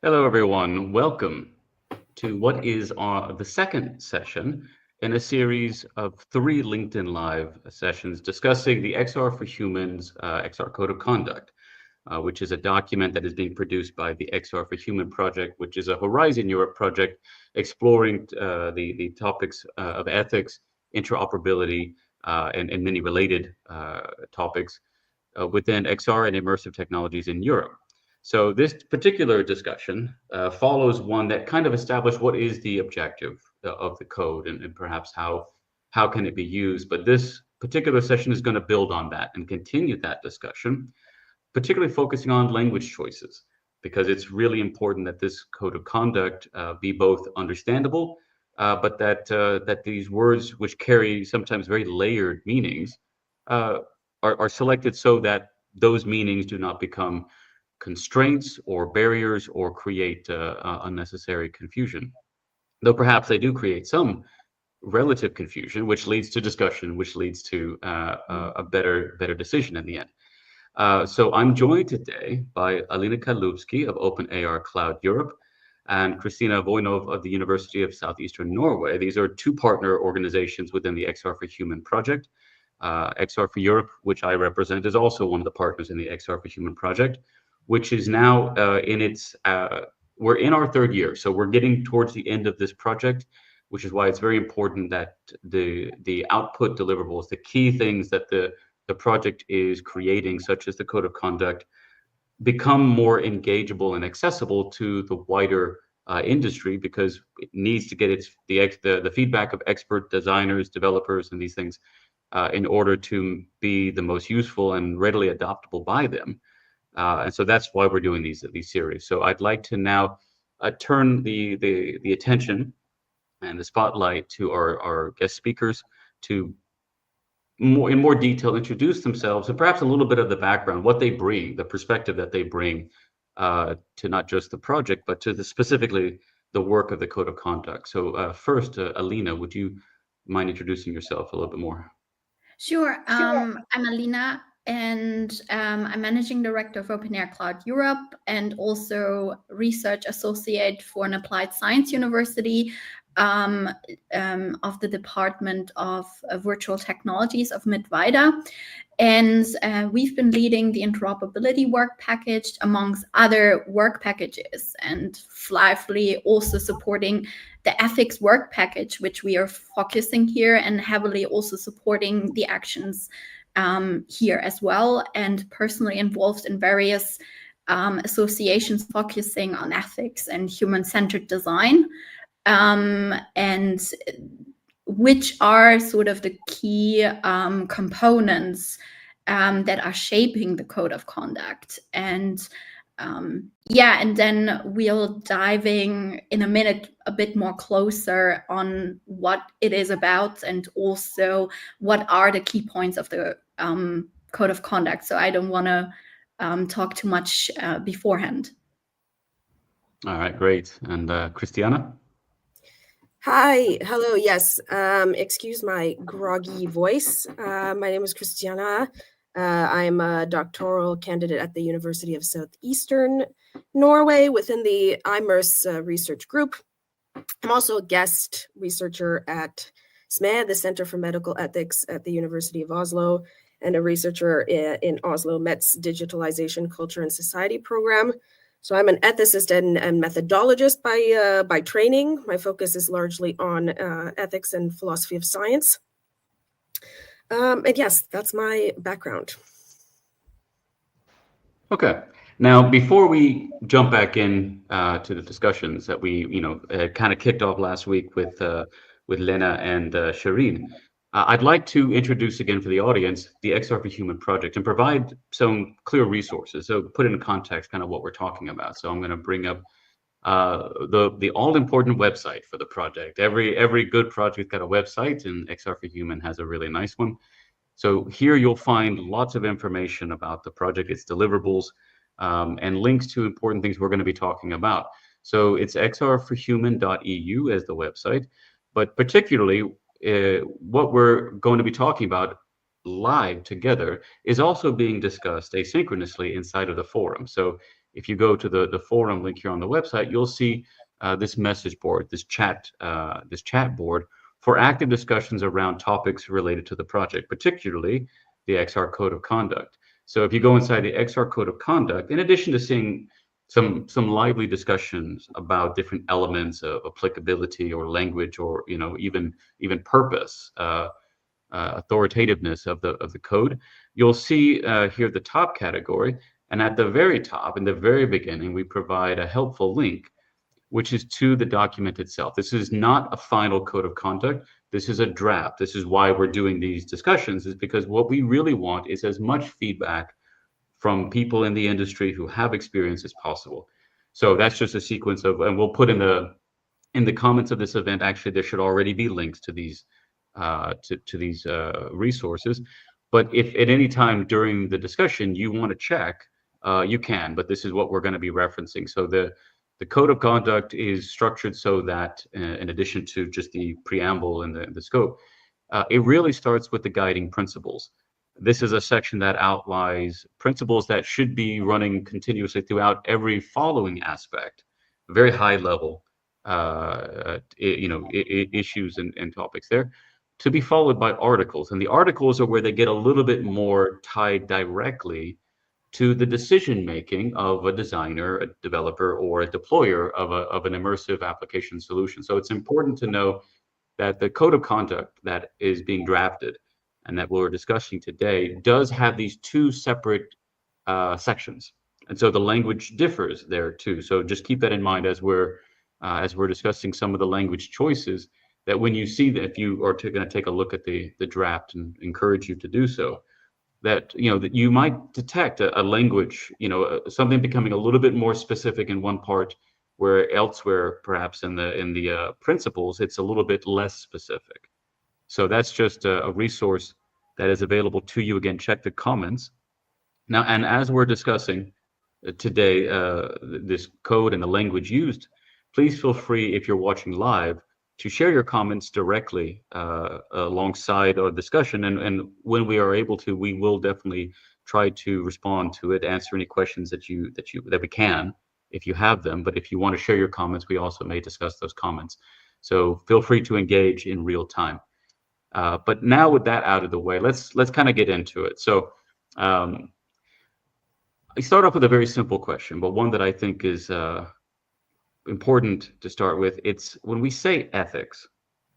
Hello, everyone. Welcome to what is the second session in a series of three LinkedIn Live sessions discussing the XR for Humans XR Code of Conduct, which is a document that is being produced by the XR for Human project, which is a Horizon Europe project exploring the topics of ethics, interoperability, and many related topics within XR and immersive technologies in Europe. So this particular discussion follows one that kind of established what is the objective of the code and perhaps how can it be used. But this particular session is going to build on that and continue that discussion, particularly focusing on language choices, because it's really important that this code of conduct be both understandable, but that these words, which carry sometimes very layered meanings, uh, are selected so that those meanings do not become constraints or barriers or create unnecessary confusion. Though perhaps they do create some relative confusion, which leads to discussion, which leads to a better decision in the end. So I'm joined today by Alina Kadlubsky of OpenAR Cloud Europe and Christina Voinov of the University of Southeastern Norway. These are two partner organizations within the XR for Human project. XR for Europe, which I represent, is also one of the partners in the XR for Human project, which is now we're in our third year. So we're getting towards the end of this project, which is why it's very important that the output deliverables, the key things that the project is creating, such as the code of conduct, become more engageable and accessible to the wider industry, because it needs to get the feedback of expert designers, developers, and these things in order to be the most useful and readily adoptable by them. And so that's why we're doing these series. So I'd like to now turn the attention and the spotlight to our guest speakers to in more detail introduce themselves and perhaps a little bit of the background, what they bring, the perspective that they bring to not just the project, but to specifically the work of the code of conduct. So first, Alina, would you mind introducing yourself a little bit more? Sure. I'm Alina, and I'm Managing Director of OpenAir Cloud Europe and also Research Associate for an Applied Science University of the Department of Virtual Technologies of Mittweida. And we've been leading the interoperability work package amongst other work packages, and lively also supporting the ethics work package, which we are focusing here, and heavily also supporting the actions here as well, and personally involved in various associations focusing on ethics and human-centered design, and which are sort of the key components that are shaping the code of conduct. And and then we'll diving in a minute a bit more closer on what it is about and also what are the key points of the code of conduct. So I don't want to talk too much beforehand. All right, great. And Christiana? Hi, hello, yes. Excuse my groggy voice. My name is Cristiana. I'm a doctoral candidate at the University of Southeastern Norway within the IMERS research group. I'm also a guest researcher at SME, the Center for Medical Ethics at the University of Oslo, and a researcher in Oslo Met's Digitalization, Culture and Society program. So I'm an ethicist and methodologist by training. My focus is largely on ethics and philosophy of science. And yes, that's my background. Okay. Now, before we jump back in to the discussions that we, kind of kicked off last week with Lena and Shireen, I'd like to introduce again for the audience the XR for Human project and provide some clear resources. So put it in context, kind of what we're talking about. So I'm going to bring up the all-important website for the project. Every good project got a website, and XR for Human has a really nice one. So here you'll find lots of information about the project, its deliverables, and links to important things we're going to be talking about. So it's xrforhuman.eu as the website, but particularly what we're going to be talking about live together is also being discussed asynchronously inside of the forum. So if you go to the forum link here on the website, you'll see this message board, this chat board for active discussions around topics related to the project, particularly the XR Code of Conduct. So if you go inside the XR Code of Conduct, in addition to seeing some lively discussions about different elements of applicability or language, or even purpose, authoritativeness of the code, you'll see here the top category, and at the very top, in the very beginning, we provide a helpful link, which is to the document itself. This is not a final code of conduct. This is a draft. This is why we're doing these discussions, is because what we really want is as much feedback from people in the industry who have experience as possible. So that's just a sequence of, and we'll put in the comments of this event, actually, there should already be links to these resources. But if at any time during the discussion you want to check, you can, but this is what we're going to be referencing. So the code of conduct is structured so that, in addition to just the preamble and the scope, it really starts with the guiding principles. This is a section that outlines principles that should be running continuously throughout every following aspect, very high level, issues and topics there, to be followed by articles. And the articles are where they get a little bit more tied directly to the decision making of a designer, a developer, or a deployer of an immersive application solution. So it's important to know that the code of conduct that is being drafted and that we're discussing today does have these two separate sections. And so the language differs there too. So just keep that in mind as we're discussing some of the language choices, that when you see that, if you are going to take a look at the draft, and encourage you to do so, that that you might detect a language, something becoming a little bit more specific in one part, where elsewhere, perhaps in the principles, it's a little bit less specific. So that's just a resource that is available to you. Again, check the comments. Now, and as we're discussing today, this code and the language used, please feel free, if you're watching live, to share your comments directly alongside our discussion. And when we are able to, we will definitely try to respond to it, answer any questions that we can, if you have them. But if you want to share your comments, we also may discuss those comments. So feel free to engage in real time. But now, with that out of the way, let's kind of get into it. So I start off with a very simple question, but one that I think is important to start with. It's when we say ethics,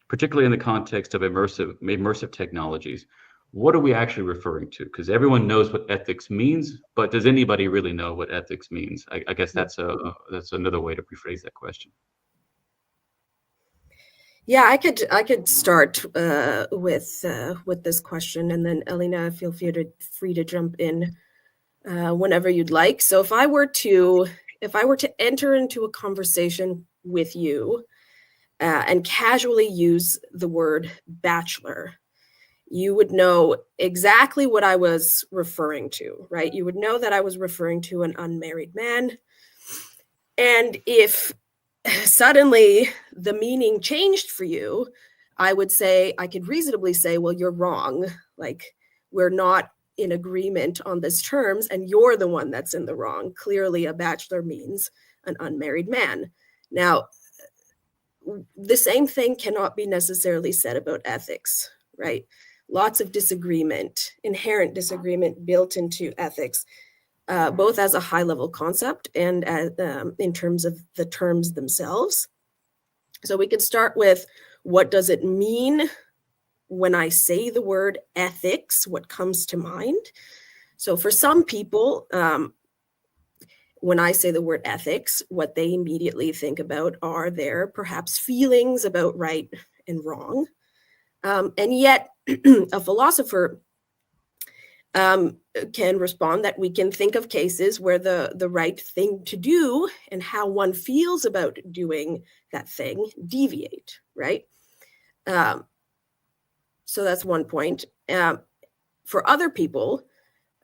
particularly in the context of immersive technologies, what are we actually referring to? Because everyone knows what ethics means, but does anybody really know what ethics means? I guess that's another way to rephrase that question. Yeah, I could start with this question, and then Alina, feel free to jump in whenever you'd like. So if I were to enter into a conversation with you and casually use the word bachelor, you would know exactly what I was referring to, right? You would know that I was referring to an unmarried man. And if suddenly the meaning changed for you, I could reasonably say, well, you're wrong. Like, we're not in agreement on this terms, and you're the one that's in the wrong. Clearly, a bachelor means an unmarried man. Now, the same thing cannot be necessarily said about ethics, right? Lots of disagreement, inherent disagreement built into ethics, both as a high-level concept and in terms of the terms themselves. So we could start with, what does it mean when I say the word ethics? What comes to mind? So for some people, when I say the word ethics, what they immediately think about are their perhaps feelings about right and wrong. And yet a philosopher can respond that we can think of cases where the right thing to do and how one feels about doing that thing deviate, right? So that's one point. For other people,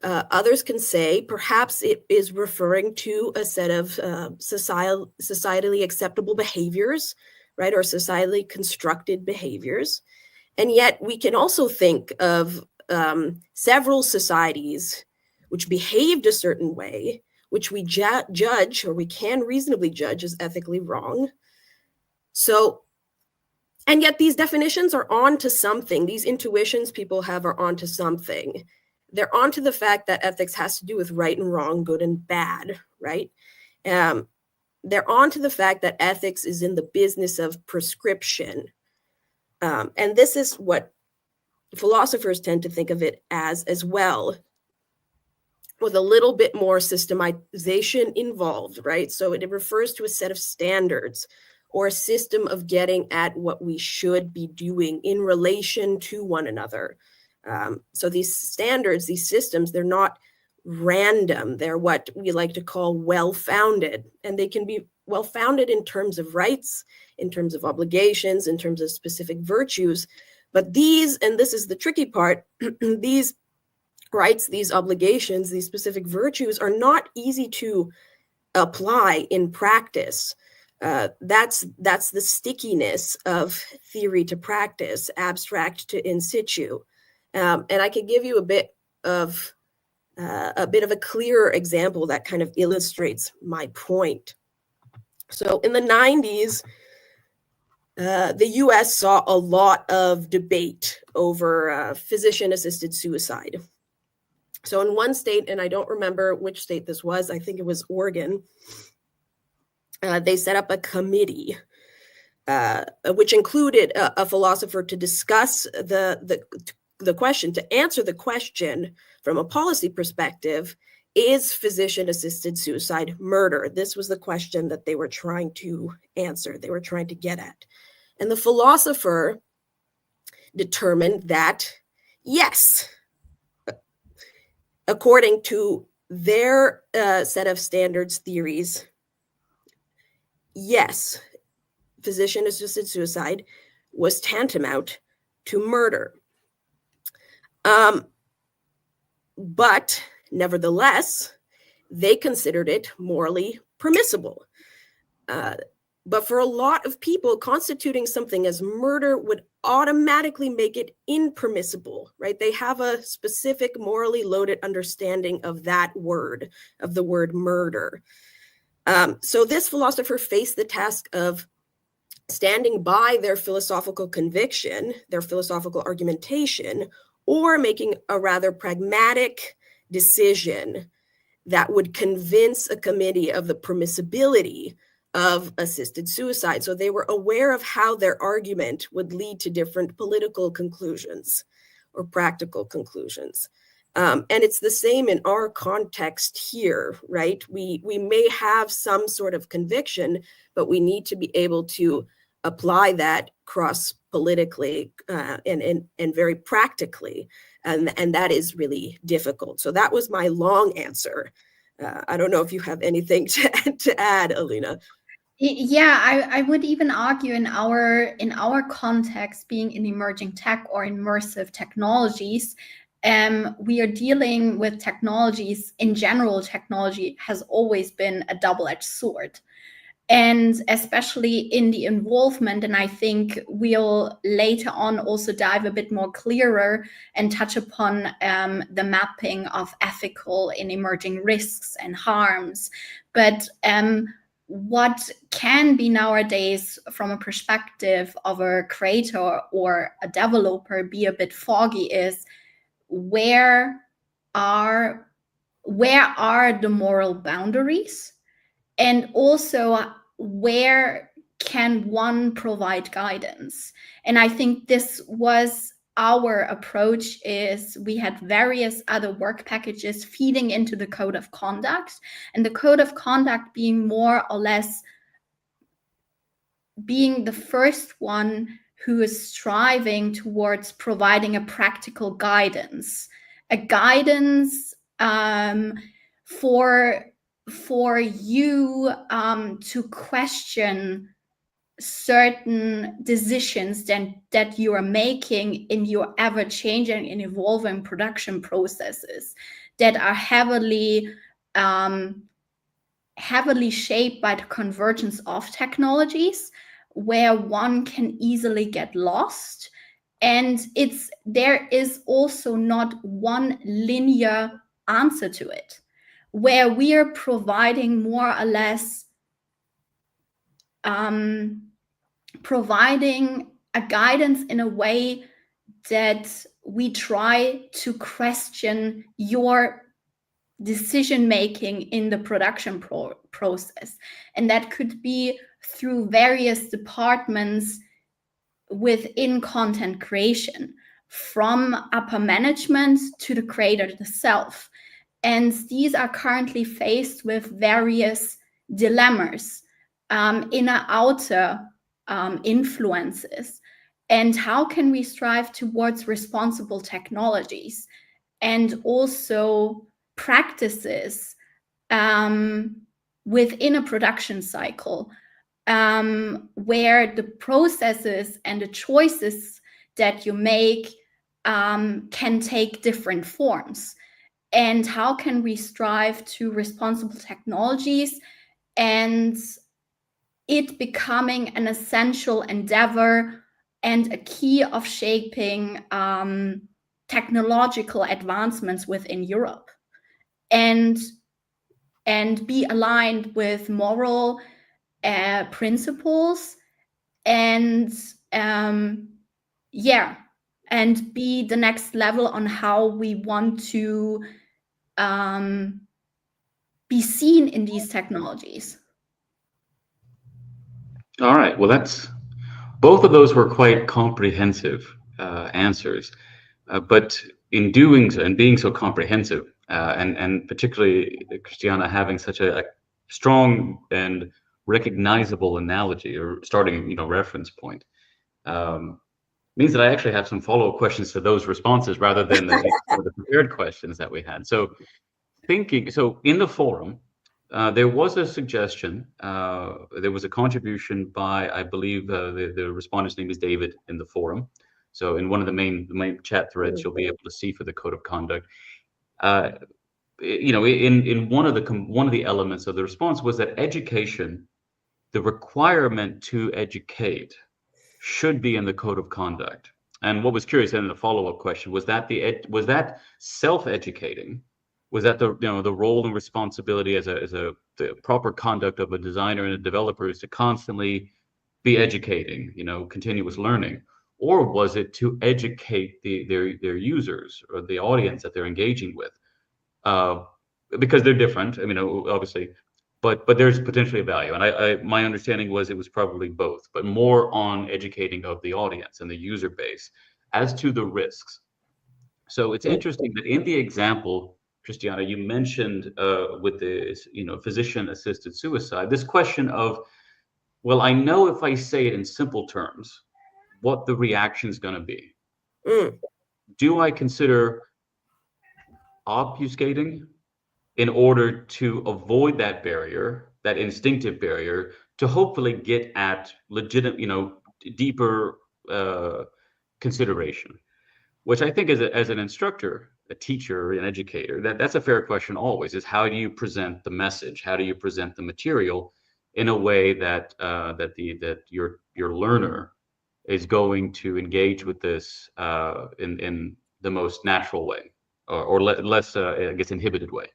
others can say perhaps it is referring to a set of societally acceptable behaviors, right, or societally constructed behaviors. And yet we can also think of several societies which behaved a certain way, which we judge, or we can reasonably judge, as ethically wrong. So, and yet these definitions are onto something. These intuitions people have are onto something. They're onto the fact that ethics has to do with right and wrong, good and bad, right? They're onto the fact that ethics is in the business of prescription. And this is what philosophers tend to think of it as well, with a little bit more systemization involved, right? So it refers to a set of standards or a system of getting at what we should be doing in relation to one another. So these standards, these systems, they're not random. They're what we like to call well-founded, and they can be well-founded in terms of rights, in terms of obligations, in terms of specific virtues. But these, and this is the tricky part, these rights, these obligations, these specific virtues are not easy to apply in practice. That's the stickiness of theory to practice, abstract to in situ. And I could give you a bit of a clearer example that kind of illustrates my point. So in the 90s, the US saw a lot of debate over physician-assisted suicide. So in one state, and I don't remember which state this was, I think it was Oregon, they set up a committee, which included a philosopher to discuss the question, to answer the question from a policy perspective: is physician-assisted suicide murder? This was the question that they were trying to answer, they were trying to get at. And the philosopher determined that, yes, according to their set of standards theories, yes, physician-assisted suicide was tantamount to murder. But nevertheless, they considered it morally permissible. But for a lot of people, constituting something as murder would automatically make it impermissible, right? They have a specific morally loaded understanding of that word, of the word murder. So this philosopher faced the task of standing by their philosophical conviction, their philosophical argumentation, or making a rather pragmatic decision that would convince a committee of the permissibility of assisted suicide. So they were aware of how their argument would lead to different political conclusions or practical conclusions. And it's the same in our context here, right? We may have some sort of conviction, but we need to be able to apply that cross-politically and very practically. And that is really difficult. So that was my long answer. I don't know if you have anything to add, Alina. Yeah, I would even argue in our context, being in emerging tech or immersive technologies, we are dealing with technologies. In general, technology has always been a double-edged sword. And especially in the involvement, and I think we'll later on also dive a bit more clearer and touch upon the mapping of ethical and emerging risks and harms. But what can be nowadays, from a perspective of a creator or a developer, be a bit foggy is where are the moral boundaries, and also where can one provide guidance? And I think this was our approach. Is we had various other work packages feeding into the code of conduct, and the code of conduct being more or less being the first one who is striving towards providing a practical guidance, a guidance for you to question certain decisions that you are making in your ever-changing and evolving production processes that are heavily shaped by the convergence of technologies, where one can easily get lost. And there is also not one linear answer to it. where we are providing more or less providing a guidance in a way that we try to question your decision making in the production process. And that could be through various departments within content creation, from upper management to the creator itself. And these are currently faced with various dilemmas, inner outer influences. And how can we strive towards responsible technologies and also practices within a production cycle, where the processes and the choices that you make can take different forms? And how can we strive to responsible technologies and it becoming an essential endeavor and a key of shaping technological advancements within Europe, and be aligned with moral principles, and and be the next level on how we want to be seen in these technologies. All right. Well, both of those were quite comprehensive answers, but in doing so and being so comprehensive, and particularly Christiana having such a strong and recognizable analogy or starting reference point, means that I actually have some follow-up questions to those responses rather than the prepared questions that we had. So in the forum, there was a suggestion, there was a contribution by, I believe, the respondent's name is David in the forum. So in one of the main chat threads, you'll be able to see for the code of conduct. In one of the elements of the response was that education, the requirement to educate, should be in the code of conduct. And what was curious, and the follow-up question was that was that self-educating? Was that the role and responsibility as the proper conduct of a designer and a developer is to constantly be educating, continuous learning, or was it to educate their users or the audience that they're engaging with? Because they're different. I mean, obviously, but there's potentially a value. And my understanding was it was probably both, but more on educating of the audience and the user base as to the risks. So it's interesting that in the example, Christiana, you mentioned with the physician-assisted suicide, this question of, well, I know if I say it in simple terms, what the reaction is going to be. Do I consider obfuscating in order to avoid that barrier, that instinctive barrier, to hopefully get at legitimate, deeper consideration? Which I think as an instructor, a teacher, an educator, that's a fair question always, is how do you present the message? How do you present the material in a way that your learner is going to engage with this in the most natural way, or less, I guess, inhibited way?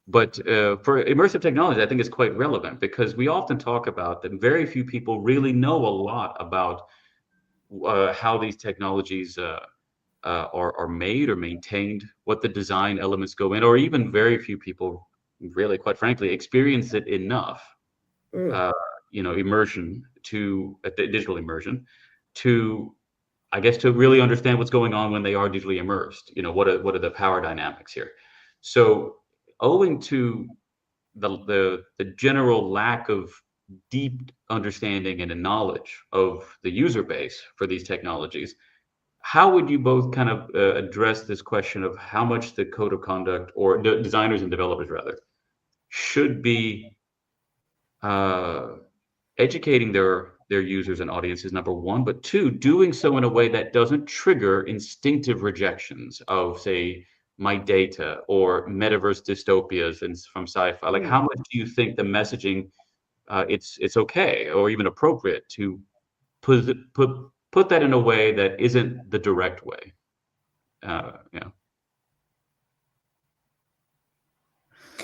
But for immersive technology, I think it's quite relevant because we often talk about that very few people really know a lot about how these technologies are made or maintained, what the design elements go in, or even very few people really, quite frankly, experience it enough, immersion digital immersion to, I guess, to really understand what's going on when they are digitally immersed. What are the power dynamics here? So owing to the general lack of deep understanding and a knowledge of the user base for these technologies, how would you both kind of address this question of how much the code of conduct, or designers and developers rather, should be educating their users and audiences, number one, but two, doing so in a way that doesn't trigger instinctive rejections of, say, my data or metaverse dystopias from sci-fi? Like, how much do you think the messaging, it's okay or even appropriate to put that in a way that isn't the direct way?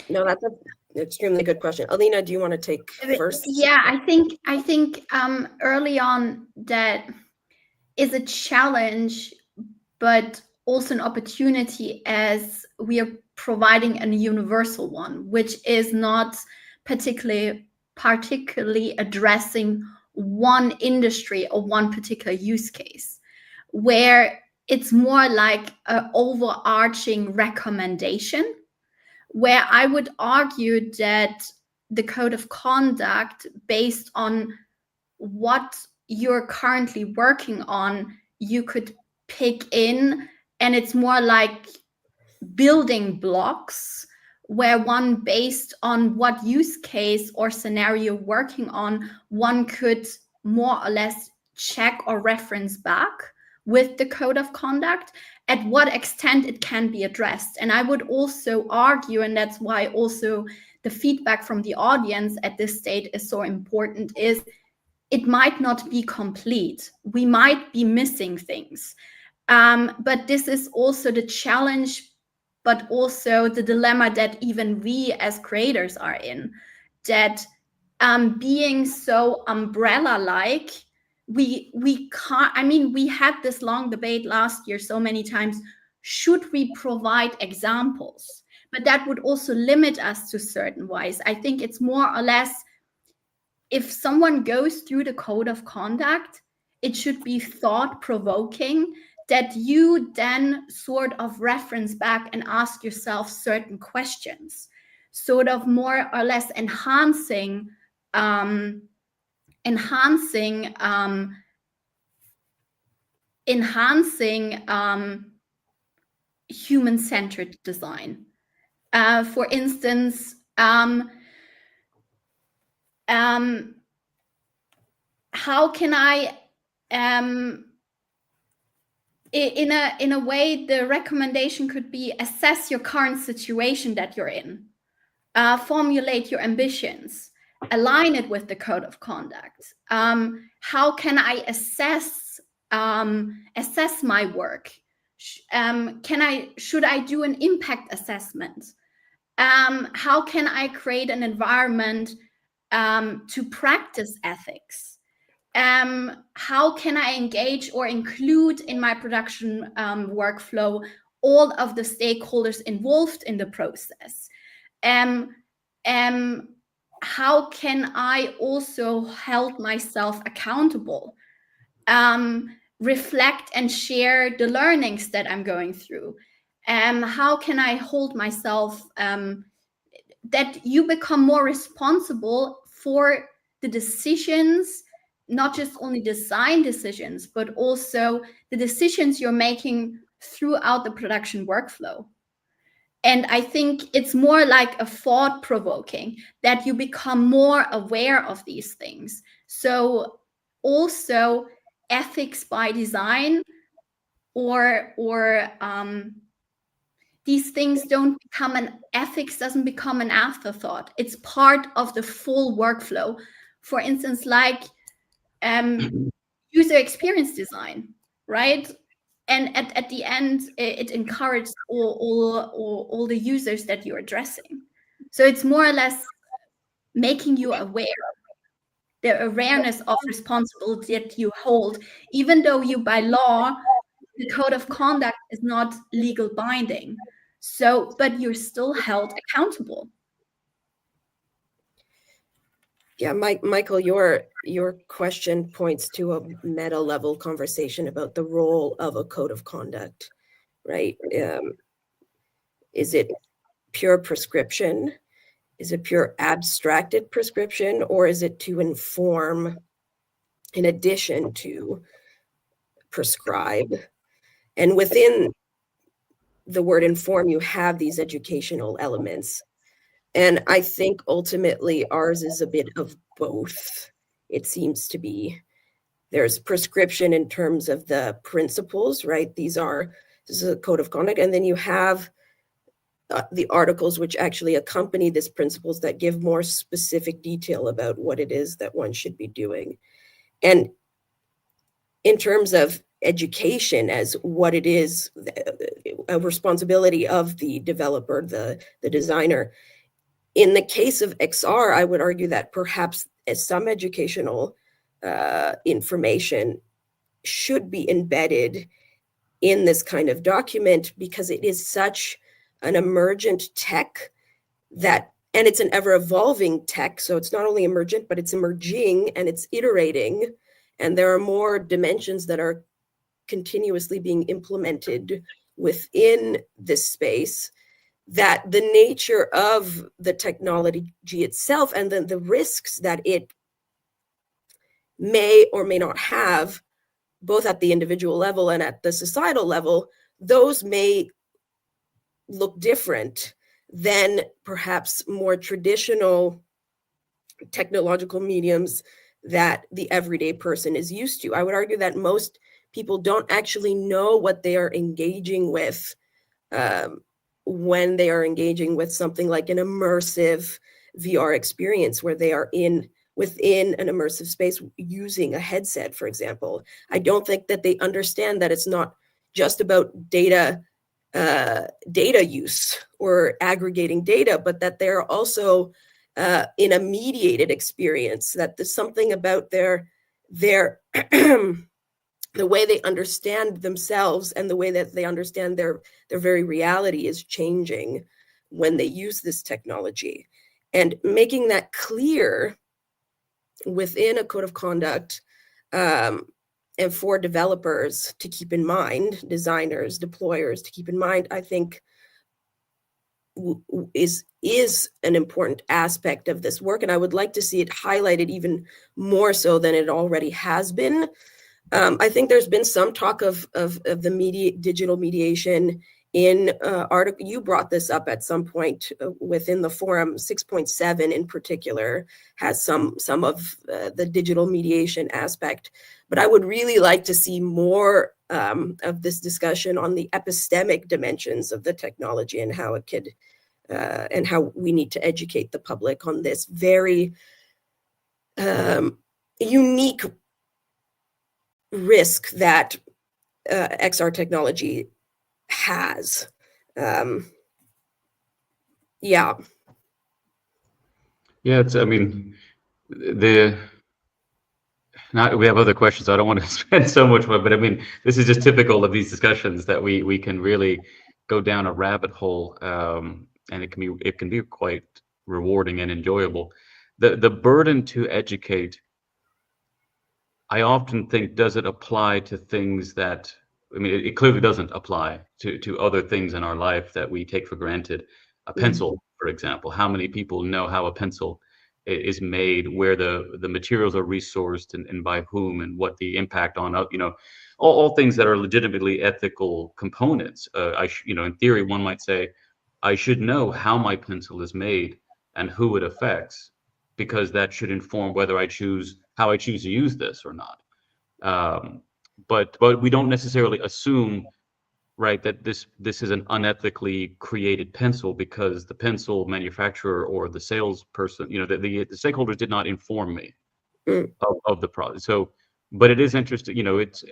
No, that's an extremely good question. Alina, do you want to take first? Yeah, I think early on that is a challenge, but also an opportunity, as we are providing a universal one, which is not particularly addressing one industry or one particular use case, where it's more like an overarching recommendation, where I would argue that the code of conduct, based on what you're currently working on, you could pick in, and it's more like building blocks, where one, based on what use case or scenario working on, one could more or less check or reference back with the code of conduct at what extent it can be addressed. And I would also argue, and that's why also the feedback from the audience at this stage is so important, is it might not be complete. We might be missing things. But this is also the challenge, but also the dilemma that even we as creators are in, that being so umbrella-like, we can't, I mean, we had this long debate last year so many times, should we provide examples? But that would also limit us to certain ways. I think it's more or less, if someone goes through the code of conduct, it should be thought-provoking, that you then sort of reference back and ask yourself certain questions, sort of more or less enhancing human-centered design. For instance, how can I, in a way, the recommendation could be assess your current situation that you're in, formulate your ambitions, align it with the code of conduct. How can I assess my work? Should I do an impact assessment? How can I create an environment to practice ethics? How can I engage or include in my production workflow all of the stakeholders involved in the process? How can I also hold myself accountable, reflect and share the learnings that I'm going through? How can I hold myself, that you become more responsible for the decisions, not just only design decisions, but also the decisions you're making throughout the production workflow. And I think it's more like a thought-provoking, that you become more aware of these things. So also ethics by design, or these things don't become ethics doesn't become an afterthought. It's part of the full workflow. For instance, like user experience design, right? And at the end, it encourages all the users that you're addressing. So it's more or less making you aware, the awareness of responsibility that you hold, even though you, by law, the code of conduct is not legal binding. So, but you're still held accountable. Yeah, Michael, your question points to a meta level conversation about the role of a code of conduct, right? Is it pure prescription? Is it pure abstracted prescription, or is it to inform in addition to prescribe? And within the word inform, you have these educational elements. And I think ultimately ours is a bit of both. It seems to be. There's prescription in terms of the principles, right? This is a code of conduct. And then you have the articles which actually accompany these principles that give more specific detail about what it is that one should be doing. And in terms of education as what it is, a responsibility of the developer, the designer, In the case of XR, I would argue that perhaps some educational information should be embedded in this kind of document, because it is such an emergent tech that, and it's an ever evolving tech. So it's not only emergent, but it's emerging and it's iterating. And there are more dimensions that are continuously being implemented within this space, that the nature of the technology itself and then the risks that it may or may not have, both at the individual level and at the societal level, those may look different than perhaps more traditional technological mediums that the everyday person is used to. I would argue that most people don't actually know what they are engaging with when they are engaging with something like an immersive VR experience, where they are within an immersive space using a headset, for example. I don't think that they understand that it's not just about data use or aggregating data, but that they're also in a mediated experience, that there's something about their the way they understand themselves and the way that they understand their very reality is changing when they use this technology. And making that clear within a code of conduct, and for developers to keep in mind, designers, deployers to keep in mind, I think is an important aspect of this work. And I would like to see it highlighted even more so than it already has been. I think there's been some talk of the digital mediation in article. You brought this up at some point within the forum. 6.7 in particular has some of the digital mediation aspect, but I would really like to see more of this discussion on the epistemic dimensions of the technology and how it could and how we need to educate the public on this very unique risk that XR technology has. Yeah, it's, I mean, we have other questions. I don't want to spend so much more, but I mean, this is just typical of these discussions, that we can really go down a rabbit hole, and it can be quite rewarding and enjoyable. The burden to educate, I often think, does it apply to things that, I mean, it clearly doesn't apply to other things in our life that we take for granted. A pencil, for example. How many people know how a pencil is made, where the materials are resourced, and by whom, and what the impact on, all things that are legitimately ethical components. In theory, one might say, I should know how my pencil is made and who it affects, because that should inform whether how I choose to use this or not. But we don't necessarily assume, right, that this is an unethically created pencil because the pencil manufacturer or the salesperson, the stakeholders did not inform me of the product. So, but it is interesting,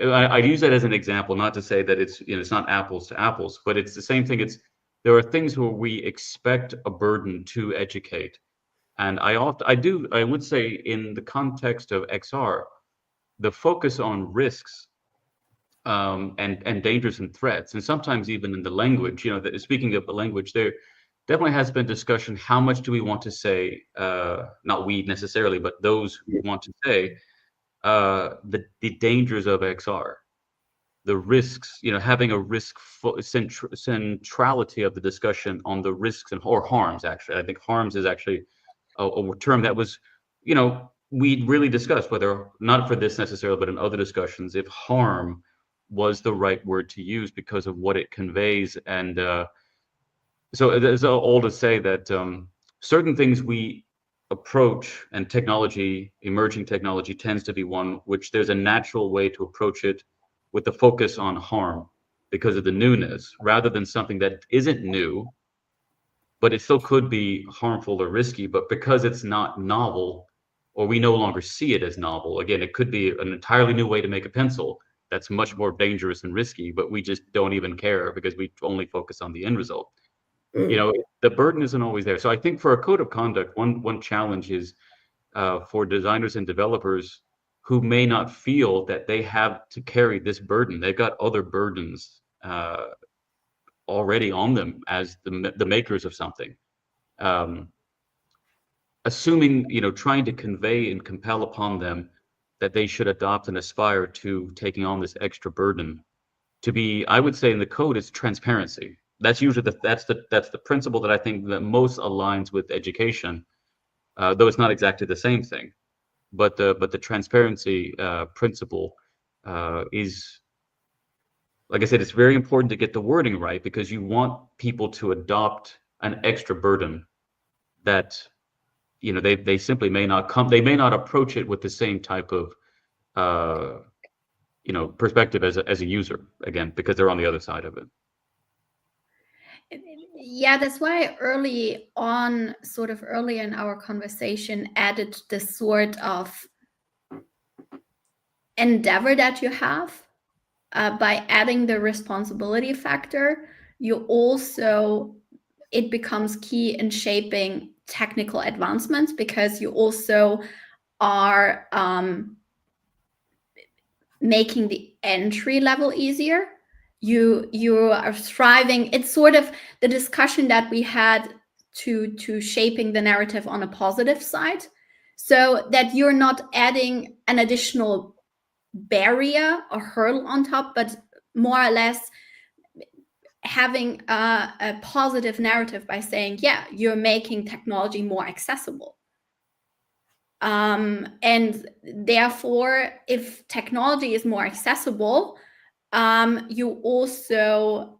I use that as an example, not to say that it's not apples to apples, but it's the same thing. There are things where we expect a burden to educate. And I would say, in the context of XR, the focus on risks and dangers and threats, and sometimes even in the language, speaking of the language, there definitely has been discussion, how much do we want to say, not we necessarily, but those who want to say, the dangers of XR, the risks, having a risk centrality of the discussion on the risks or harms. Actually, I think harms is actually a term that was, we really discussed, whether not for this necessarily, but in other discussions, if harm was the right word to use because of what it conveys. And so it's all to say that certain things we approach, and emerging technology tends to be one which there's a natural way to approach it, with the focus on harm because of the newness, rather than something that isn't new, but it still could be harmful or risky, but because it's not novel, or we no longer see it as novel. Again, it could be an entirely new way to make a pencil that's much more dangerous and risky, but we just don't even care because we only focus on the end result. You know, the burden isn't always there. So I think for a code of conduct, one challenge is for designers and developers who may not feel that they have to carry this burden. They've got other burdens already on them as the makers of something. Assuming, you know, trying to convey and compel upon them that they should adopt and aspire to taking on this extra burden. To be, I would say in the code, it's transparency. That's usually that's the principle that I think that most aligns with education, though it's not exactly the same thing. But the transparency principle is, like I said, it's very important to get the wording right, because you want people to adopt an extra burden that, you know, they simply may not approach it with the same type of you know, perspective as a user, again, because they're on the other side of it. Yeah, that's why early on, sort of early in our conversation, added this sort of endeavor that you have by adding the responsibility factor. You also, it becomes key in shaping technical advancements, because you also are making the entry level easier. You are striving. It's sort of the discussion that we had to shaping the narrative on a positive side, so that you're not adding an additional barrier or hurdle on top, but more or less having a positive narrative by saying, yeah, you're making technology more accessible. And therefore, if technology is more accessible, you also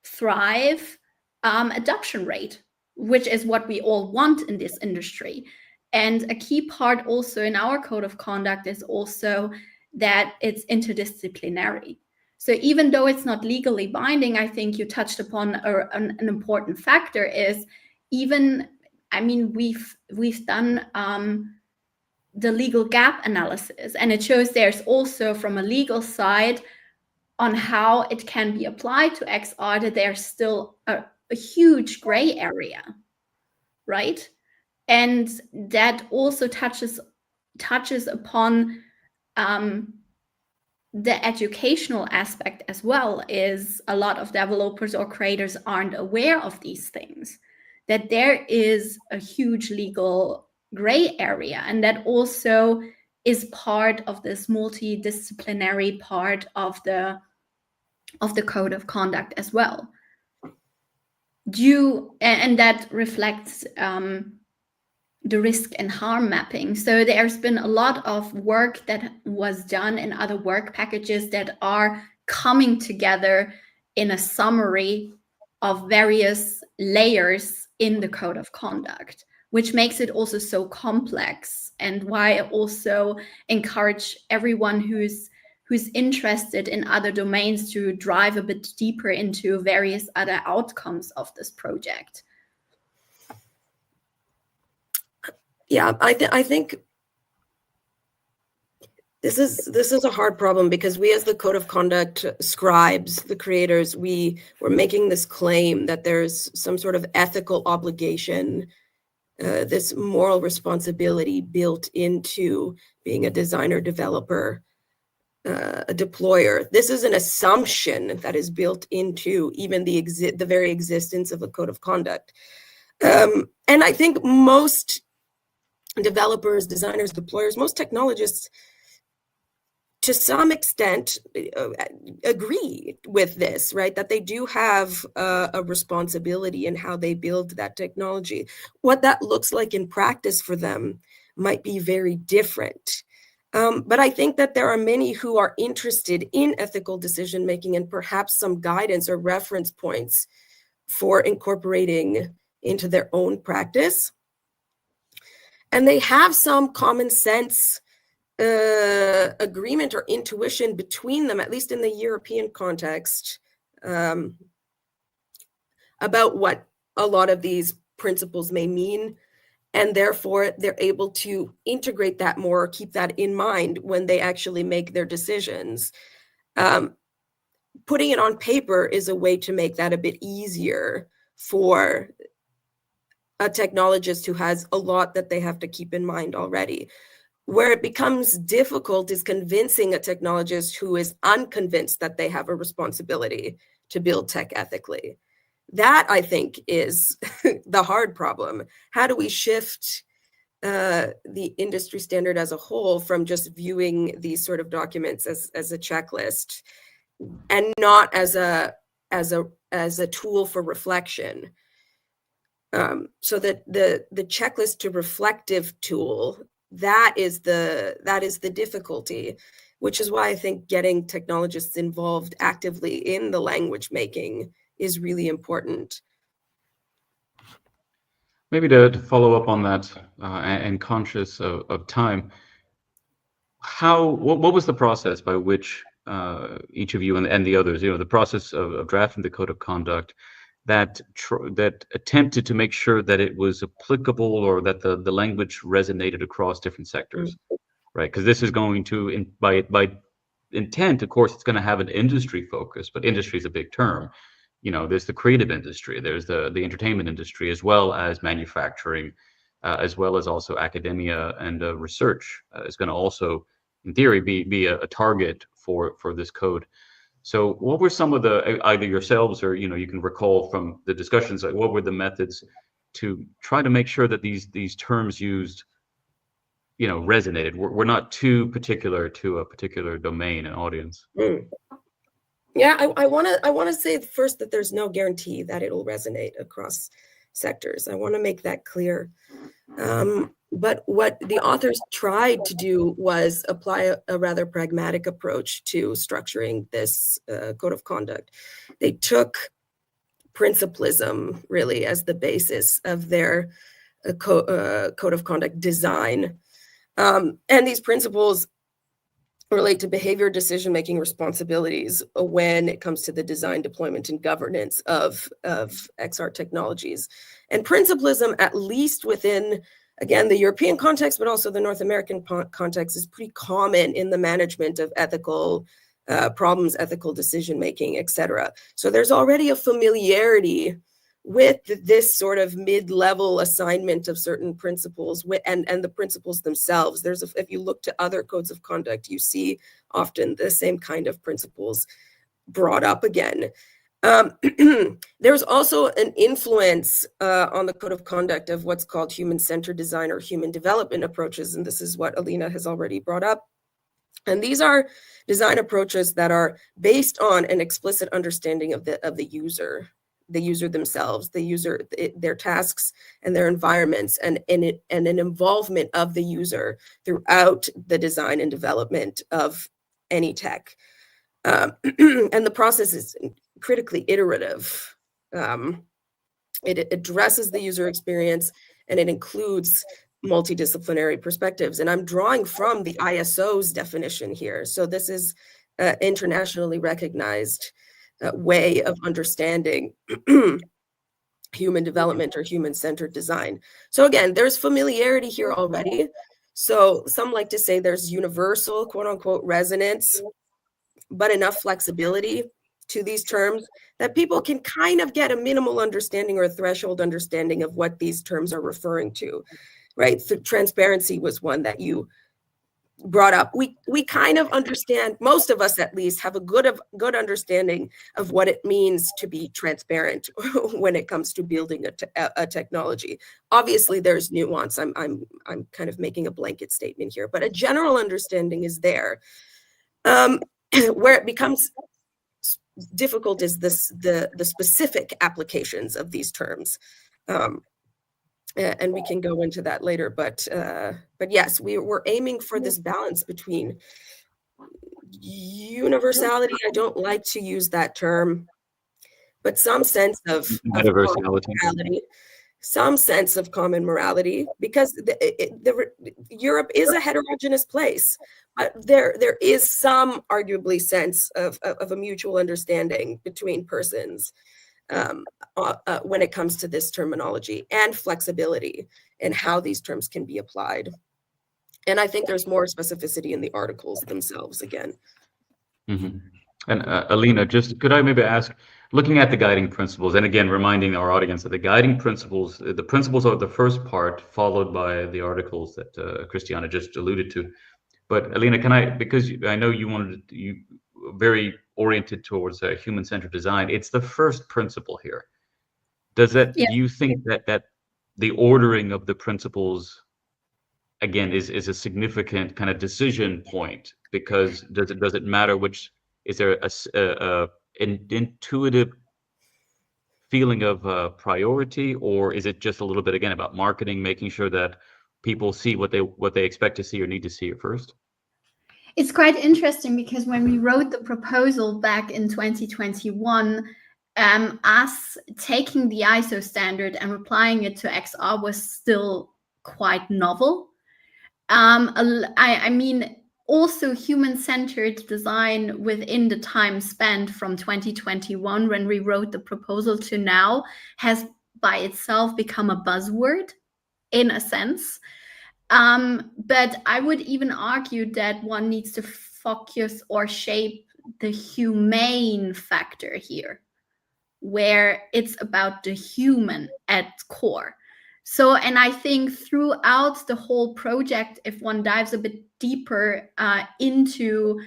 thrive adoption rate, which is what we all want in this industry. And a key part also in our code of conduct is also that it's interdisciplinary. So even though it's not legally binding, I think you touched upon an important factor is even, I mean, we've done the legal gap analysis, and it shows there's also, from a legal side, on how it can be applied to XR, that there's still a huge gray area, right? And that also touches upon the educational aspect as well. Is a lot of developers or creators aren't aware of these things, that there is a huge legal gray area, and that also is part of this multidisciplinary part of the code of conduct as well. And that reflects the risk and harm mapping. So there's been a lot of work that was done in other work packages that are coming together in a summary of various layers in the code of conduct, which makes it also so complex, and why I also encourage everyone who's interested in other domains to drive a bit deeper into various other outcomes of this project. Yeah, I think this is a hard problem, because we, as the code of conduct scribes, the creators, we're making this claim that there's some sort of ethical obligation, this moral responsibility built into being a designer, developer, a deployer. This is an assumption that is built into even the very existence of a code of conduct. And I think most developers, designers, deployers, most technologists, to some extent, agree with this, right? That they do have a responsibility in how they build that technology. What that looks like in practice for them might be very different. But I think that there are many who are interested in ethical decision-making and perhaps some guidance or reference points for incorporating into their own practice. And they have some common sense agreement or intuition between them, at least in the European context, about what a lot of these principles may mean. And therefore, they're able to integrate that more, keep that in mind when they actually make their decisions. Putting it on paper is a way to make that a bit easier for a technologist who has a lot that they have to keep in mind already. Where it becomes difficult is convincing a technologist who is unconvinced that they have a responsibility to build tech ethically. That, I think, is the hard problem. How do we shift the industry standard as a whole from just viewing these sort of documents as a checklist and not as a tool for reflection? So that the checklist to reflective tool, that is the difficulty, which is why I think getting technologists involved actively in the language making is really important. Maybe to follow up on that, and conscious of time, what was the process by which each of you and the others, the process of drafting the code of conduct that attempted to make sure that it was applicable, or that the language resonated across different sectors, right? Because this is going to, by intent, of course, it's going to have an industry focus, but industry is a big term. There's the creative industry, there's the entertainment industry, as well as manufacturing, as well as also academia and research is going to also, in theory, be a target for this code. So what were some of the, either yourselves or you can recall from the discussions, like what were the methods to try to make sure that these terms used resonated, we're not too particular to a particular domain and audience? Yeah, I want to say first that there's no guarantee that it'll resonate across sectors. I want to make that clear. But what the authors tried to do was apply a rather pragmatic approach to structuring this code of conduct. They took principlism really as the basis of their code of conduct design. And these principles relate to behavior, decision-making responsibilities when it comes to the design, deployment, and governance of XR technologies. And principlism, at least within, again, the European context, but also the North American context, is pretty common in the management of ethical problems, ethical decision-making, etc. So there's already a familiarity with this sort of mid-level assignment of certain principles and the principles themselves. If you look to other codes of conduct, you see often the same kind of principles brought up again. There's also an influence on the code of conduct of what's called human-centered design or human development approaches, and this is what Alina has already brought up. And these are design approaches that are based on an explicit understanding of the user themselves, their tasks and their environments, and an involvement of the user throughout the design and development of any tech. And the process is critically iterative. It addresses the user experience, and it includes multidisciplinary perspectives. And I'm drawing from the ISO's definition here. So this is internationally recognized way of understanding human development or human-centered design. So again, there's familiarity here already. So some like to say there's universal, quote unquote, resonance, but enough flexibility to these terms that people can kind of get a minimal understanding or a threshold understanding of what these terms are referring to, right? So transparency was one that you brought up. We kind of understand, most of us at least have a good understanding of what it means to be transparent when it comes to building a technology. Obviously there's nuance. I'm kind of making a blanket statement here, but a general understanding is there. Where it becomes difficult is the specific applications of these terms. And we can go into that later, but yes, we're aiming for this balance between universality. I don't like to use that term, but some sense of morality, some sense of common morality, because Europe is a heterogeneous place. There is some arguably sense of a mutual understanding between persons when it comes to this terminology, and flexibility in how these terms can be applied. And I think there's more specificity in the articles themselves again. Mm-hmm. And Alina, just could I maybe ask, looking at the guiding principles, and again, reminding our audience that the guiding principles, the principles are the first part, followed by the articles that Christiana just alluded to. But Alina, because I know you very oriented towards human-centered design, it's the first principle here. Do you think that the ordering of the principles, again, is a significant kind of decision point? Because does it matter is there an intuitive feeling of priority, or is it just a little bit, again, about marketing, making sure that people see what they expect to see or need to see at first? It's quite interesting because when we wrote the proposal back in 2021, us taking the ISO standard and applying it to XR was still quite novel. I mean, also human-centered design within the time spent from 2021 when we wrote the proposal to now has by itself become a buzzword in a sense. But I would even argue that one needs to focus or shape the humane factor here, where it's about the human at core. So, and I think throughout the whole project, if one dives a bit deeper into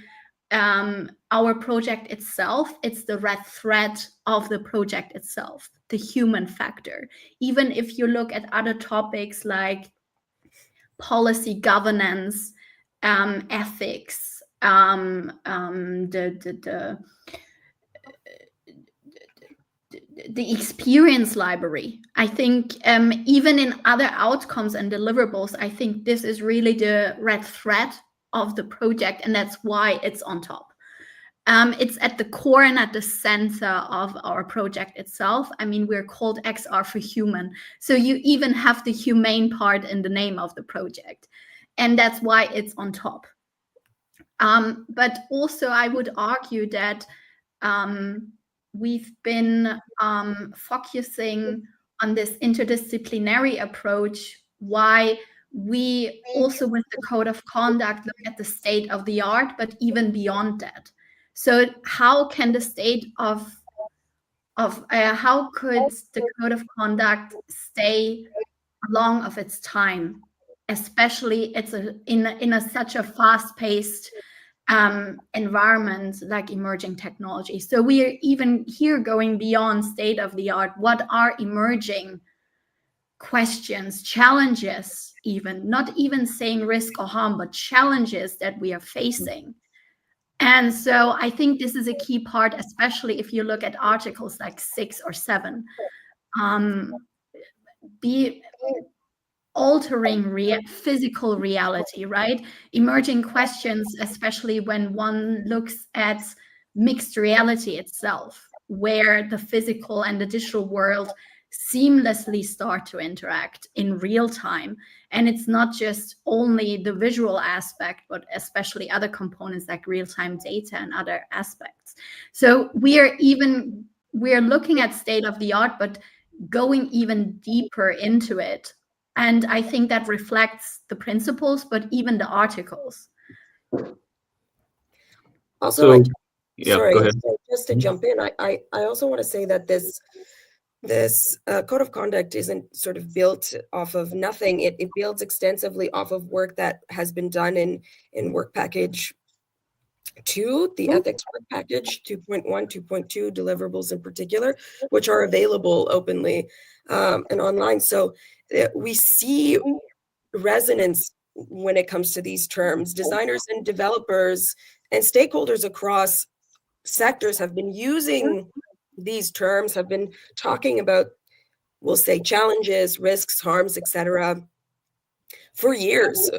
our project itself, it's the red thread of the project itself, the human factor. Even if you look at other topics like policy governance, ethics, the experience library. I think even in other outcomes and deliverables, I think this is really the red thread of the project, and that's why it's on top. It's at the core and at the center of our project itself. I mean, we're called XR4HUMAN, so you even have the humane part in the name of the project, and that's why it's on top. But also, I would argue that we've been focusing on this interdisciplinary approach, why we also with the code of conduct look at the state of the art, but even beyond that. So how can the state of how could the code of conduct stay along of its time, especially it's in such a fast-paced environment like emerging technology. So we are even here going beyond state of the art. What are emerging questions, challenges, even not even saying risk or harm, but challenges that we are facing? And so I think this is a key part, especially if you look at articles like 6 or 7, be altering physical reality, right? Emerging questions, especially when one looks at mixed reality itself, where the physical and the digital world seamlessly start to interact in real time. And it's not just only the visual aspect, but especially other components like real-time data and other aspects. So we're looking at state of the art, but going even deeper into it. And I think that reflects the principles, but even the articles. Also, go ahead. Just to jump in, I also want to say that this code of conduct isn't sort of built off of nothing. It builds extensively off of work that has been done in work package 2, the ethics work package 2.1, 2.2 deliverables in particular, which are available openly and online. So we see resonance when it comes to these terms. Designers and developers and stakeholders across sectors have been using these terms, have been talking about, we'll say, challenges, risks, harms, etc. for years.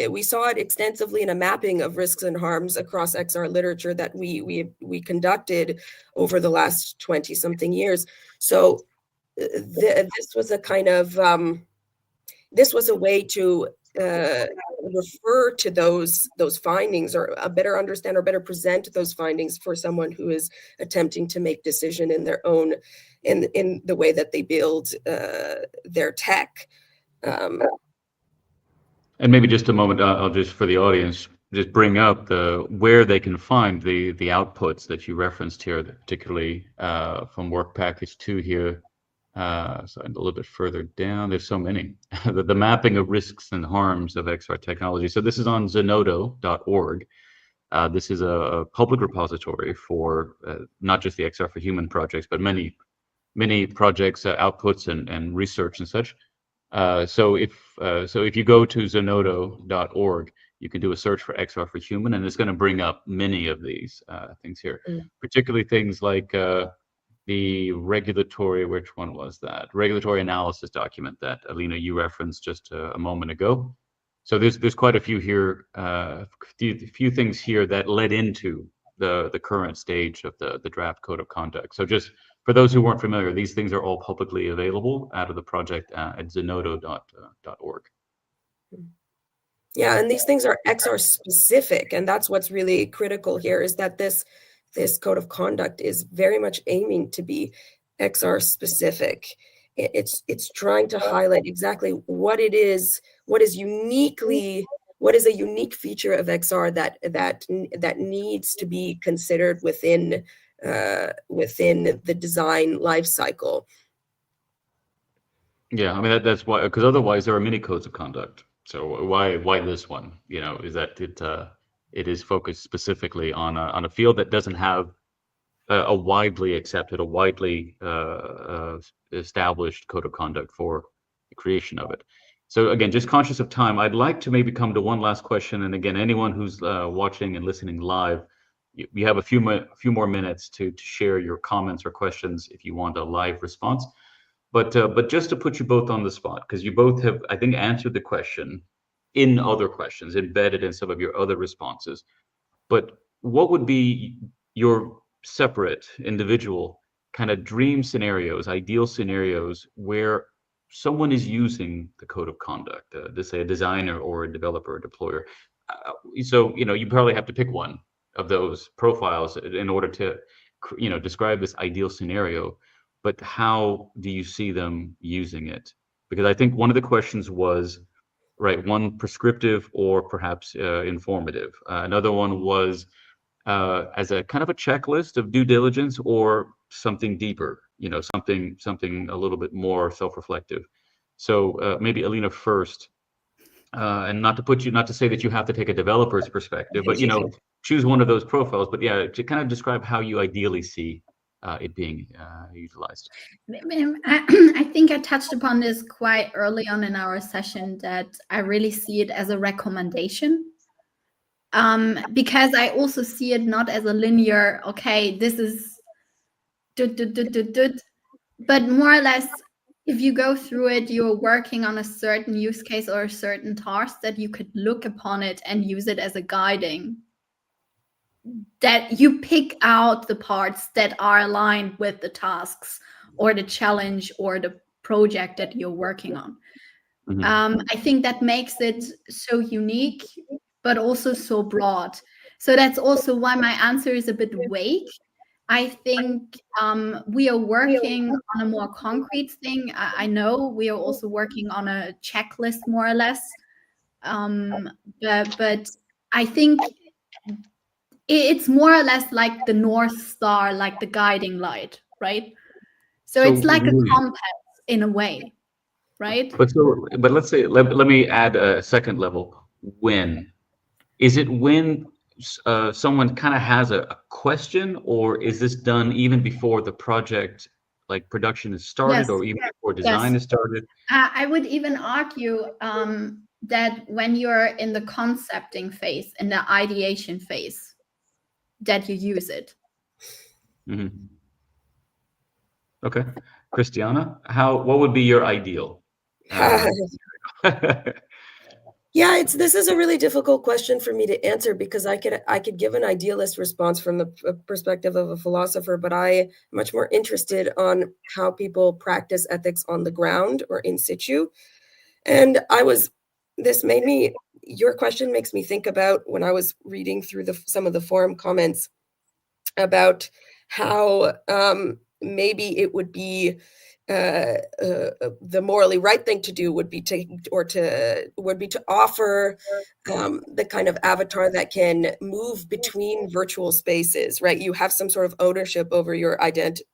We saw it extensively in a mapping of risks and harms across XR literature that we conducted over the last 20-something years. So this was a kind of this was a way to refer to those findings, or better understand or better present those findings for someone who is attempting to make decision in their own in the way that they build their tech. And maybe just a moment, I'll just, for the audience, just bring up where they can find the outputs that you referenced here, particularly from work package 2 here. So a little bit further down, there's so many. the mapping of risks and harms of XR technology. So this is on zenodo.org. This is a public repository for not just the XR4HUMAN projects, but many projects, outputs, and research and such. So if you go to zenodo.org, you can do a search for XR4HUMAN, and it's going to bring up many of these things here, particularly things like the regulatory, which one was that? Regulatory analysis document that, Alina, you referenced just a moment ago. So there's quite a few here, few things here that led into the current stage of the draft code of conduct. So just for those who weren't familiar, these things are all publicly available out of the project at zenodo.org. Yeah, and these things are XR specific, and that's what's really critical here, is that this code of conduct is very much aiming to be XR specific. It's trying to highlight exactly what it is, what is a unique feature of XR that needs to be considered within the design life cycle. Yeah, I mean that's why, because otherwise there are many codes of conduct. So why this one? Is that it is focused specifically on a field that doesn't have a widely accepted, a widely established code of conduct for the creation of it. So again, just conscious of time, I'd like to maybe come to one last question. And again, anyone who's watching and listening live, you have a few more minutes to share your comments or questions if you want a live response. But just to put you both on the spot, because you both have, I think, answered the question in other questions, embedded in some of your other responses. But what would be your separate, individual kind of dream scenarios, ideal scenarios where someone is using the code of conduct, to say a designer or a developer or deployer? So, you probably have to pick one of those profiles in order to, describe this ideal scenario. But how do you see them using it? Because I think one of the questions was, right, one prescriptive or perhaps informative. Another one was as a kind of a checklist of due diligence, or something deeper, something a little bit more self-reflective. So maybe Alina first, and not to say that you have to take a developer's perspective, but choose one of those profiles. But yeah, to kind of describe how you ideally see it being utilized. I think I touched upon this quite early on in our session, that I really see it as a recommendation. Because I also see it not as a linear, okay, this is but more or less, if you go through it, you're working on a certain use case or a certain task, that you could look upon it and use it as a guiding, that you pick out the parts that are aligned with the tasks or the challenge or the project that you're working on. I think that makes it so unique, but also so broad. So that's also why my answer is a bit vague. I think we are working on a more concrete thing. I know we are also working on a checklist, more or less. But I think it's more or less like the North Star, like the guiding light, right? So it's like a compass in a way, right? But let's say, let me add a second level. When is it? When someone kind of has a question, or is this done even before the project, like production is started, yes, or even before design is started? I would even argue that when you're in the concepting phase, in the ideation phase, that you use it. Okay, Cristiana, what would be your ideal? Yeah, this is a really difficult question for me to answer, because I could give an idealist response from the perspective of a philosopher, but I'm much more interested on how people practice ethics on the ground or in situ. And your question makes me think about when I was reading through some of the forum comments about how maybe it would be the morally right thing to do would be to offer the kind of avatar that can move between virtual spaces, right? You have some sort of ownership over your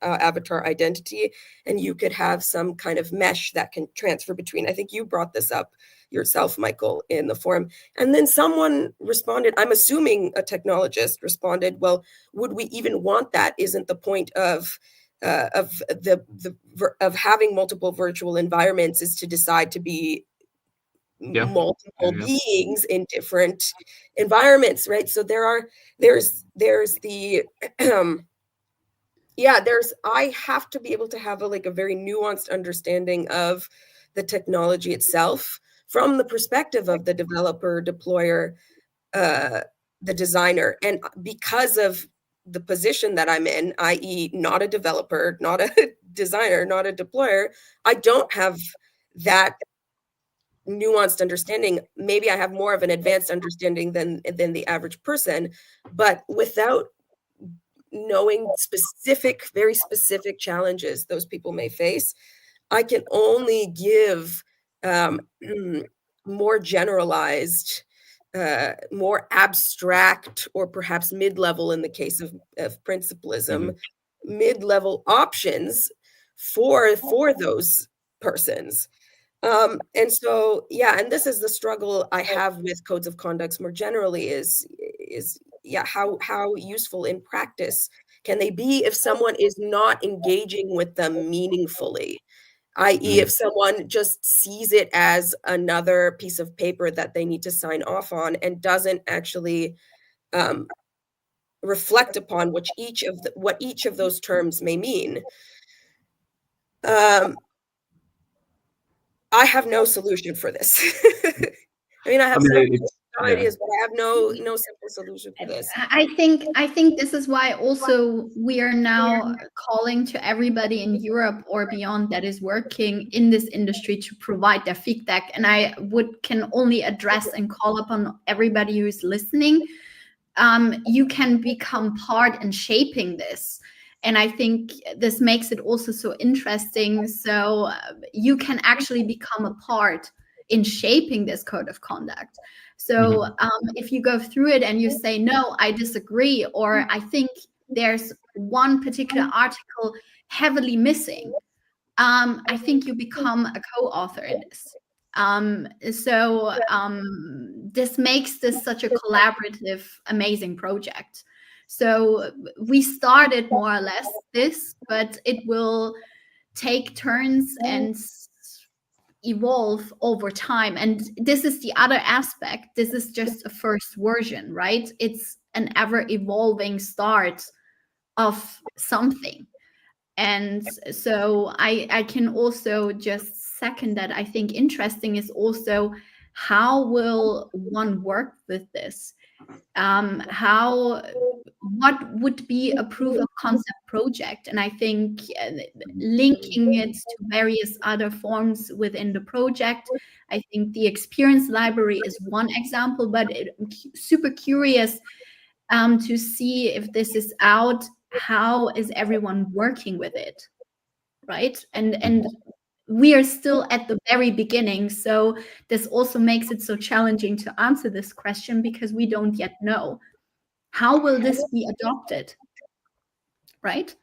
avatar identity, and you could have some kind of mesh that can transfer between. I think you brought this up yourself, Michael, in the forum. And then someone responded, I'm assuming a technologist responded, well, would we even want that? Isn't the point of having multiple virtual environments is to decide to be multiple beings in different environments, right? So there's the I have to be able to have a very nuanced understanding of the technology itself from the perspective of the developer, deployer, the designer. And because of the position that I'm in, i.e. not a developer, not a designer, not a deployer, I don't have that nuanced understanding. Maybe I have more of an advanced understanding than the average person, but without knowing very specific challenges those people may face, I can only give more generalized, more abstract, or perhaps mid-level in the case of principalism, mid-level options for those persons. And so, and this is the struggle I have with codes of conduct more generally is how useful in practice can they be if someone is not engaging with them meaningfully? i.e. if someone just sees it as another piece of paper that they need to sign off on and doesn't actually reflect upon what each of those terms may mean. I have no solution for this. I mean, I have ideas, but I have no simple solution for this. I think this is why also we are now calling to everybody in Europe or beyond that is working in this industry to provide their feedback. And I can only address and call upon everybody who's listening. You can become part in shaping this. And I think this makes it also so interesting. So you can actually become a part in shaping this code of conduct. So if you go through it and you say, no, I disagree, or I think there's one particular article heavily missing, I think you become a co-author in this. This makes this such a collaborative, amazing project. So we started more or less this, but it will take turns and evolve over time. And this is the other aspect. This is just a first version, right? It's an ever evolving start of something. And so I can also just second that. I think interesting is also how will one work with this? What would be a proof of concept project? And I think linking it to various other forms within the project. I think the experience library is one example, but I'm super curious to see if this is out. How is everyone working with it, right? And we are still at the very beginning, so this also makes it so challenging to answer this question because we don't yet know. How will this be adopted, right?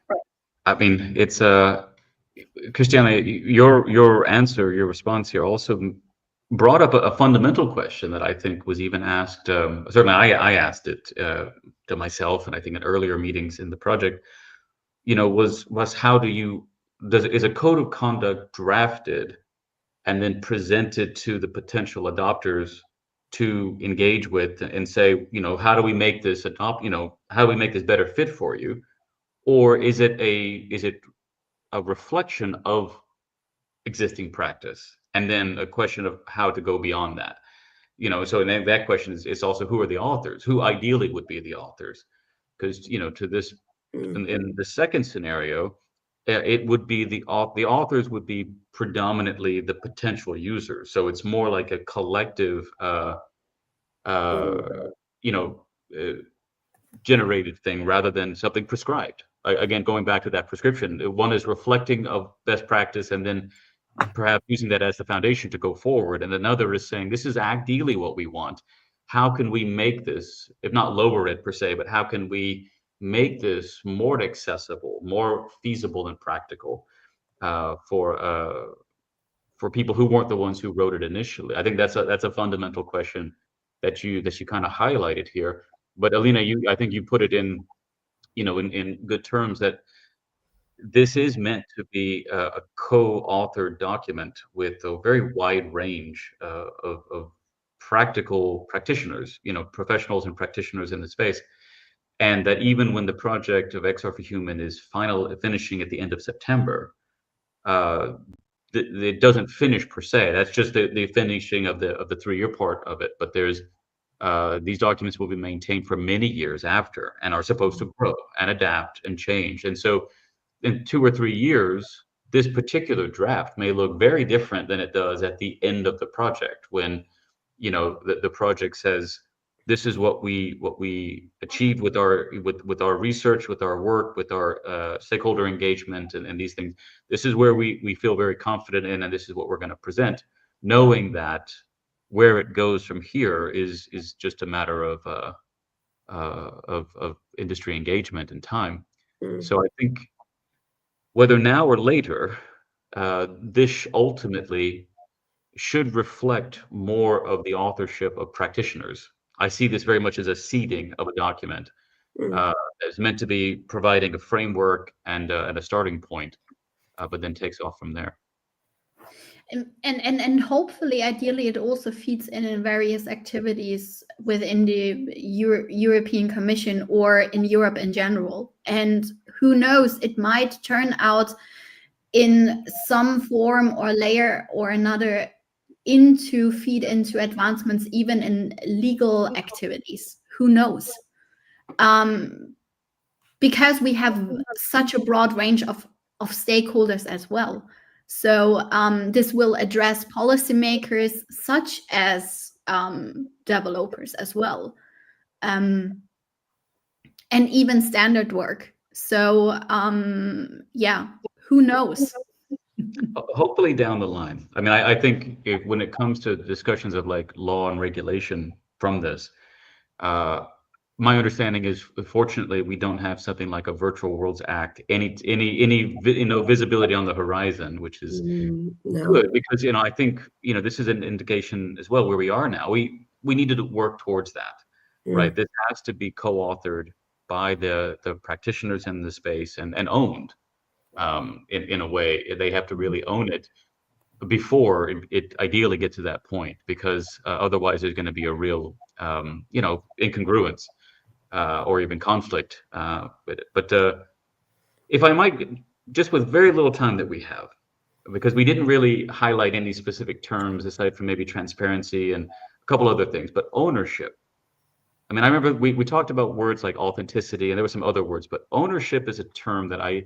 I mean, it's Christiana, your answer, your response here also brought up a fundamental question that I think was even asked. Certainly, I asked it to myself, and I think in earlier meetings in the project. Was how is a code of conduct drafted and then presented to the potential adopters to engage with and say, how do we make this how do we make this better fit for you? Or is it a reflection of existing practice? And then a question of how to go beyond that. So then that question is also, who are the authors? Who ideally would be the authors? Because, to this, in the second scenario, it would be the authors would be predominantly the potential users. So it's more like a collective, generated thing rather than something prescribed. again, going back to that prescription, one is reflecting of best practice and then perhaps using that as the foundation to go forward. And another is saying, this is ideally what we want. How can we make this, if not lower it per se, but how can we make this more accessible, more feasible and practical for people who weren't the ones who wrote it initially? I think that's a fundamental question that you kind of highlighted here. But Alina, I think you put it in good terms, that this is meant to be a co-authored document with a very wide range of practical practitioners, professionals and practitioners in the space. And that even when the project of XR4HUMAN is finishing at the end of September, it doesn't finish per se. That's just the finishing of the 3-year part of it. But there's these documents will be maintained for many years after, and are supposed to grow and adapt and change. And so in 2 or 3 years, this particular draft may look very different than it does at the end of the project, when the project says, this is what we achieved with our research, with our work, with our stakeholder engagement, and these things. This is where we feel very confident in, and this is what we're going to present, knowing that where it goes from here is just a matter of industry engagement and time. So I think whether now or later, this ultimately should reflect more of the authorship of practitioners. I see this very much as a seeding of a document. It's meant to be providing a framework and a starting point, but then takes off from there. And hopefully, ideally, it also feeds in various activities within the European Commission or in Europe in general. And who knows, it might turn out in some form or layer or another feed into advancements, even in legal activities. Who knows? Because we have such a broad range of stakeholders as well. So this will address policymakers such as developers as well, and even standard work. So yeah, who knows? Hopefully down the line. I mean, I think when it comes to discussions of like law and regulation from this, my understanding is, fortunately, we don't have something like a Virtual Worlds Act, any visibility on the horizon, which is good, because I think this is an indication as well where we are now. We need to work towards that, right? This has to be co-authored by the practitioners in the space and owned in a way. They have to really own it before it ideally gets to that point, because otherwise there's going to be a real incongruence. Or even conflict. But if I might, just with very little time that we have, because we didn't really highlight any specific terms aside from maybe transparency and a couple other things, but ownership. I mean, I remember we talked about words like authenticity, and there were some other words, but ownership is a term that I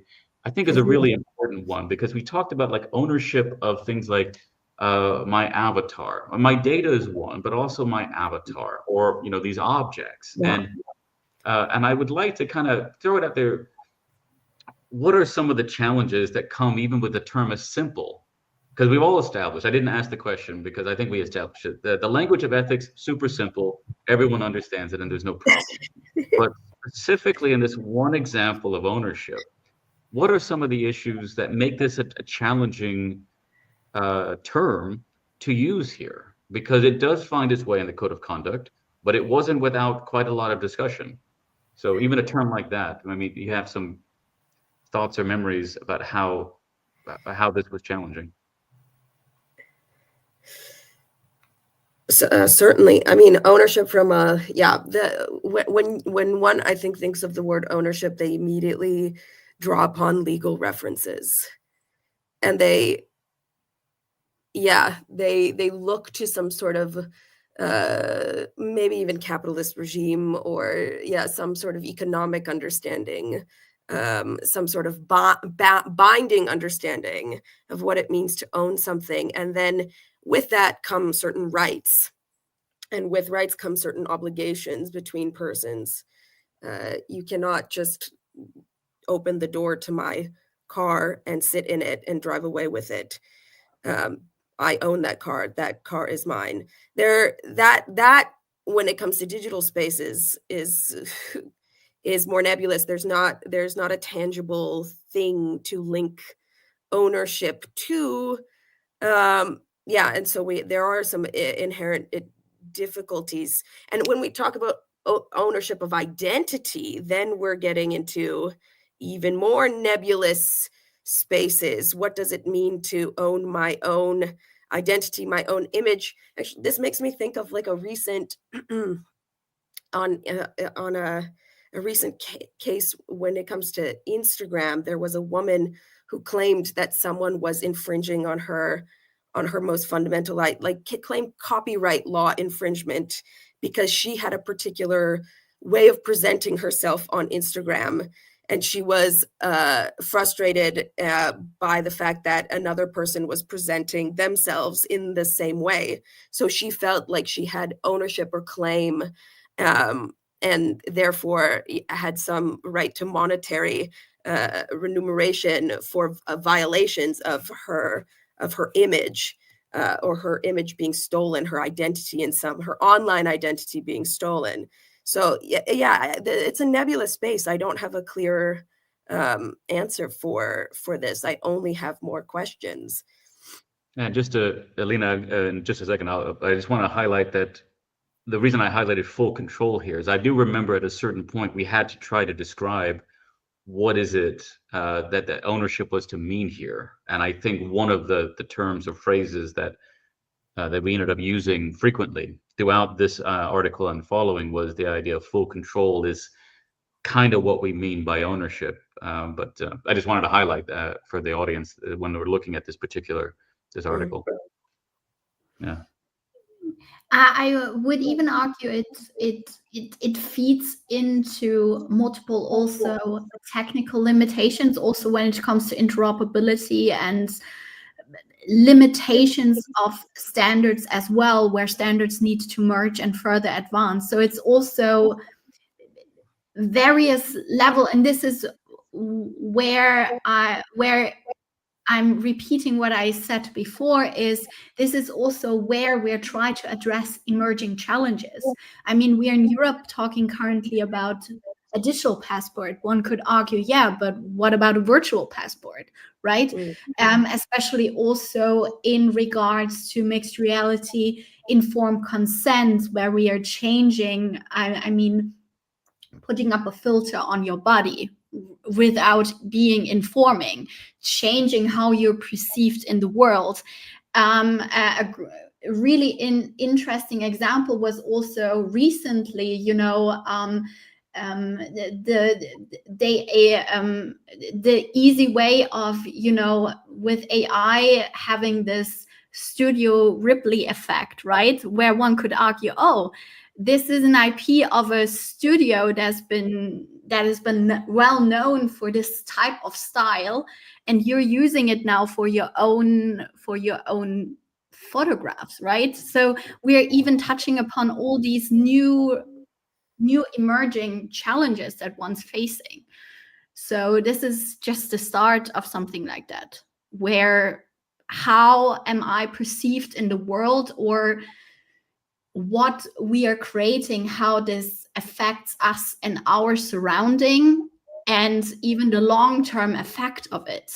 think is a really important one, because we talked about like ownership of things like my avatar. My data is one, but also my avatar, or these objects. Yeah. And I would like to kind of throw it out there. What are some of the challenges that come even with the term as simple? Because we've all established, I didn't ask the question because I think we established it. The language of ethics, super simple. Everyone understands it and there's no problem. But specifically in this one example of ownership, what are some of the issues that make this a challenging term to use here? Because it does find its way in the Code of Conduct, but it wasn't without quite a lot of discussion. So even a term like that, I mean, you have some thoughts or memories about how this was challenging. Certainly. I mean, ownership from when one, I think, thinks of the word ownership, they immediately draw upon legal references, and they look to some sort of maybe even capitalist regime, or some sort of economic understanding, some sort of binding understanding of what it means to own something. And then with that come certain rights, and with rights come certain obligations between persons. You cannot just open the door to my car and sit in it and drive away with it. I own that car. That car is mine. That when it comes to digital spaces is more nebulous. There's not a tangible thing to link ownership to. And so there are some inherent difficulties. And when we talk about ownership of identity, then we're getting into even more nebulous spaces. What does it mean to own my own identity, my own image? Actually, this makes me think of like a recent on a recent case when it comes to Instagram. There was a woman who claimed that someone was infringing on her most fundamental claimed copyright law infringement because she had a particular way of presenting herself on Instagram. And she was frustrated by the fact that another person was presenting themselves in the same way. So she felt like she had ownership or claim, and therefore had some right to monetary remuneration for violations of her image, or her image being stolen, her identity her online identity being stolen. So it's a nebulous space. I don't have a clear answer for this. I only have more questions. And just Alina, in just a second, I just want to highlight that the reason I highlighted full control here is I do remember at a certain point we had to try to describe what is it that the ownership was to mean here. And I think one of the terms or phrases that we ended up using frequently throughout this article and following was the idea of full control is kind of what we mean by ownership. But I just wanted to highlight that for the audience when we're looking at this article. Yeah. I would even argue it feeds into multiple also technical limitations also when it comes to interoperability and limitations of standards as well, where standards need to merge and further advance. So it's also various level, and this is where I'm repeating what I said before, is this is also where we're trying to address emerging challenges. I mean, we are in Europe talking currently about a digital passport. One could argue, yeah, but what about a virtual passport, right? Especially also in regards to mixed reality, informed consent, where we are changing, I mean, putting up a filter on your body without being informing, changing how you're perceived in the world. A really interesting example was also recently, the easy way of, with AI having this Studio Ripley effect, right? Where one could argue, oh, this is an IP of a studio that has been well known for this type of style, and you're using it now for your own photographs, right? So we are even touching upon all these new emerging challenges that one's facing. So this is just the start of something like that, where how am I perceived in the world, or what we are creating, how this affects us and our surrounding, and even the long-term effect of it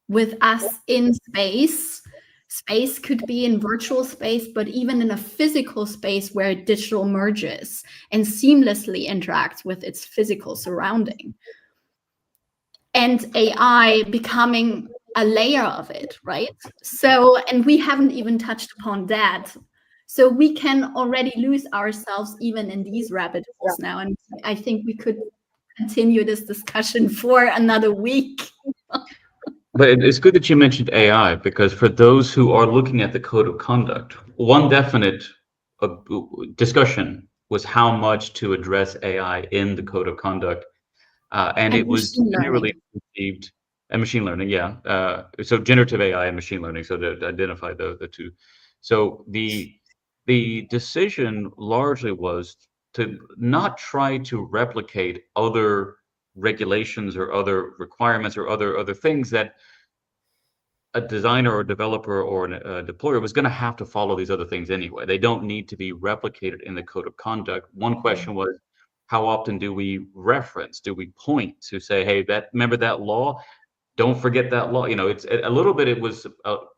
with us in space. Space could be in virtual space, but even in a physical space where digital merges and seamlessly interacts with its physical surrounding. And AI becoming a layer of it, right? So, and we haven't even touched upon that. So we can already lose ourselves even in these rabbit holes now. And I think we could continue this discussion for another week. But it's good that you mentioned AI, because for those who are looking at the code of conduct, one definite discussion was how much to address AI in the code of conduct. And it was generally perceived, and machine learning, yeah. So generative AI and machine learning, so to identify the two. So the decision largely was to not try to replicate other regulations or other requirements or other things that a designer or developer or a deployer was going to have to follow these other things anyway. They don't need to be replicated in the code of conduct. One question was, how often do we reference, do we point to say, hey, remember that law? Don't forget that law. It's a little bit, it was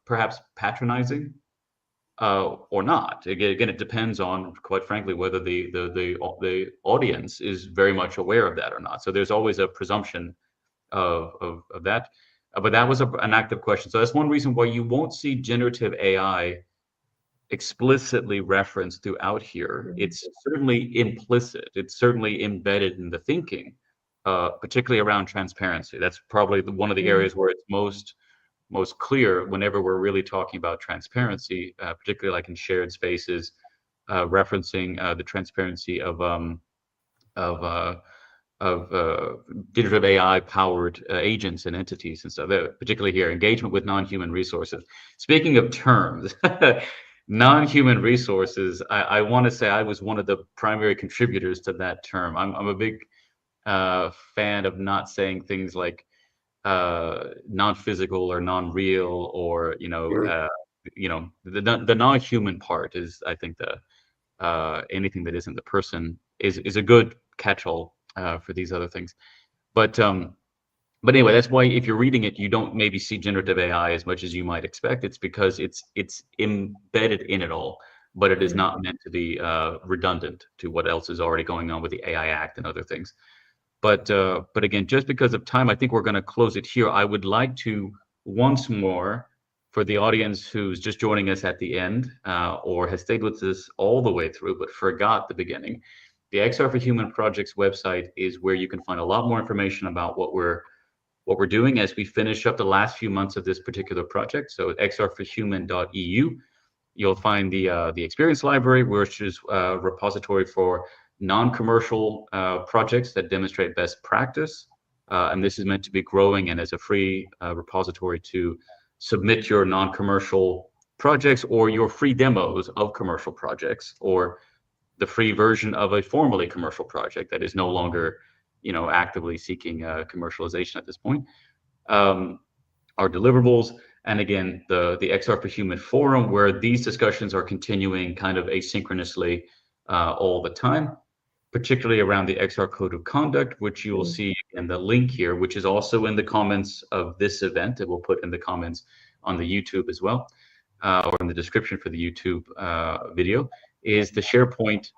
perhaps patronizing or not. Again, it depends on, quite frankly, whether the audience is very much aware of that or not. So there's always a presumption of that. But that was an active question. So that's one reason why you won't see generative AI explicitly referenced throughout here. It's certainly implicit. It's certainly embedded in the thinking, particularly around transparency. That's probably one of the areas where it's most clear whenever we're really talking about transparency, particularly like in shared spaces, referencing the transparency of generative AI powered agents and entities and stuff, particularly here, engagement with non-human resources. Speaking of terms, non-human resources, I want to say I was one of the primary contributors to that term. I'm a big fan of not saying things like non-physical or non-real, or the non-human part is, I think, anything that isn't the person is a good catch-all for these other things. But anyway, that's why if you're reading it, you don't maybe see generative AI as much as you might expect. It's because it's embedded in it all, but it is not meant to be redundant to what else is already going on with the AI Act and other things. But again, just because of time, I think we're going to close it here. I would like to once more, for the audience who's just joining us at the end or has stayed with us all the way through but forgot the beginning, the XR4HUMAN Project's website is where you can find a lot more information about what we're doing as we finish up the last few months of this particular project. So at XR4HUMAN.eu, you'll find the experience library, which is a repository for non-commercial projects that demonstrate best practice. And this is meant to be growing and as a free repository to submit your non-commercial projects or your free demos of commercial projects, or the free version of a formerly commercial project that is no longer, actively seeking commercialization at this point. Our deliverables, and again, the XR4HUMAN forum, where these discussions are continuing kind of asynchronously all the time, particularly around the XR Code of Conduct, which you will see in the link here, which is also in the comments of this event. It will put in the comments on the YouTube as well, or in the description for the YouTube video, is the SharePoint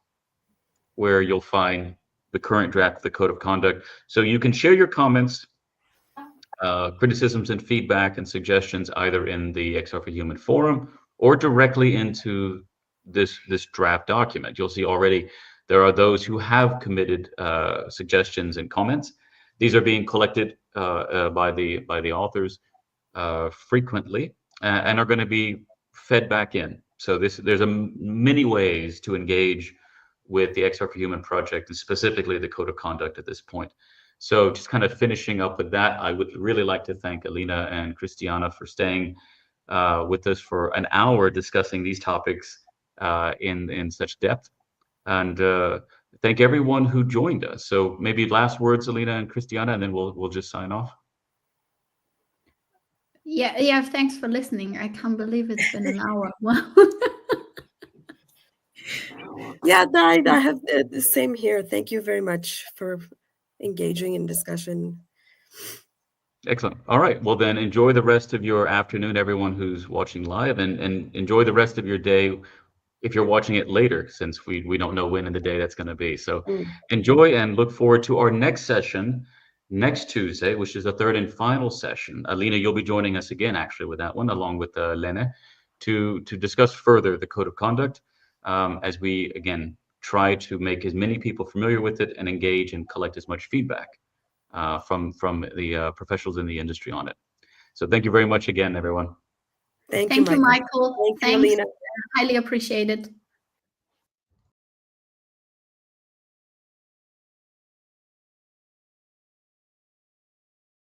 where you'll find the current draft of the Code of Conduct. So you can share your comments, criticisms and feedback and suggestions either in the XR4HUMAN forum or directly into this draft document. You'll see already there are those who have committed suggestions and comments. These are being collected by the authors frequently and are going to be fed back in. So there's many ways to engage with the XR4HUMAN project and specifically the Code of Conduct at this point. So just kind of finishing up with that, I would really like to thank Alina and Cristiana for staying with us for an hour discussing these topics in such depth. And thank everyone who joined us. So maybe last words, Alina and Cristiana, and then we'll just sign off. Yeah. Thanks for listening. I can't believe it's been an hour. Wow. Yeah, I have the same here. Thank you very much for engaging in discussion. Excellent. All right. Well, then enjoy the rest of your afternoon, everyone who's watching live, and enjoy the rest of your day if you're watching it later, since we don't know when in the day that's going to be. So enjoy and look forward to our next session next Tuesday, which is the third and final session. Alina, you'll be joining us again, actually, with that one, along with Lene, to discuss further the Code of Conduct as we, again, try to make as many people familiar with it and engage and collect as much feedback from the professionals in the industry on it. So thank you very much again, everyone. Thank you, you, Michael. Thank you, Alina. Highly appreciated.